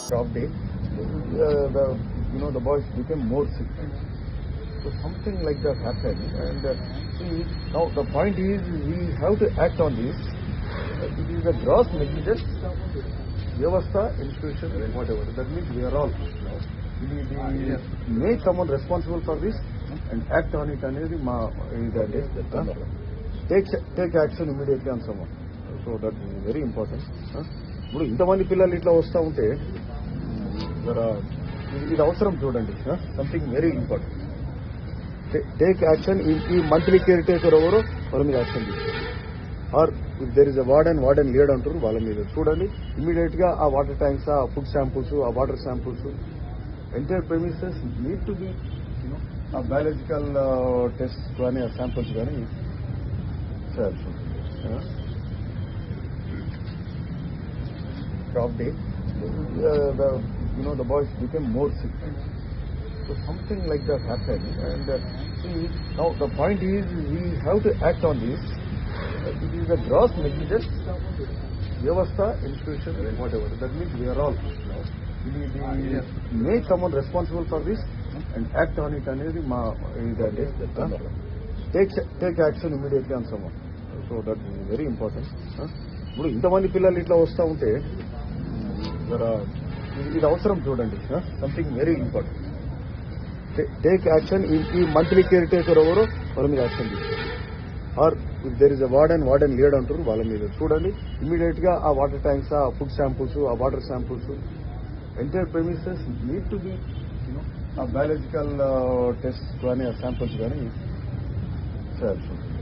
Of day, the boys became more sick. So something like that happened, and see, now the point is we have to act on this. It is a gross negligence, Vyavastha, institution, whatever. That means we are all. We make someone responsible for this and act on it. Take action immediately on someone. So that is very important. ఇప్పుడు ఇంతమంది పిల్లలు ఇట్లా వస్తూ ఉంటే ఇది అవసరం చూడండి. Something very important. Take action. ఈ మంత్లీ కేర్ టేకర్ ఎవరో వాళ్ళ మీద యాక్షన్ తీసుకోండి. Or if there is a warden lead అంటారు, వాళ్ళ మీద చూడండి. ఇమీడియట్ గా ఆ వాటర్ ట్యాంక్స్, ఆ ఫుడ్ శాంపుల్స్, ఆ water samples, entire premises need to be ఆ బయాలజికల్ టెస్ట్ కానీ ఆ శాంపుల్స్ కానీ చేయాల్సి ఉంటుంది. Of day, the boys became more sick. So something like that happened, and see, now the point is we have to act on this. It is a gross negligence, Vyavastha, institution, whatever. That means we are all. We make someone responsible for this and act on it. Take action immediately on someone. So that is very important. ఇప్పుడు ఇంతమంది పిల్లలు ఇట్లా వస్తూ ఉంటే ఇది అవసరం చూడండి. Something very important. Take action. ఈ మంత్లీ కేర్ టేకర్ ఎవరో వాళ్ళ మీద యాక్షన్ తీసుకోండి. Or if there is a warden lead అంటారు, వాళ్ళ మీద చూడండి. ఇమీడియట్ గా ఆ వాటర్ ట్యాంక్స్, ఆ ఫుడ్ శాంపుల్స్, ఆ water samples, entire premises need to be ఆ బయాలజికల్ టెస్ట్ కానీ ఆ శాంపుల్స్ కానీ చేయాల్సి ఉంటుంది.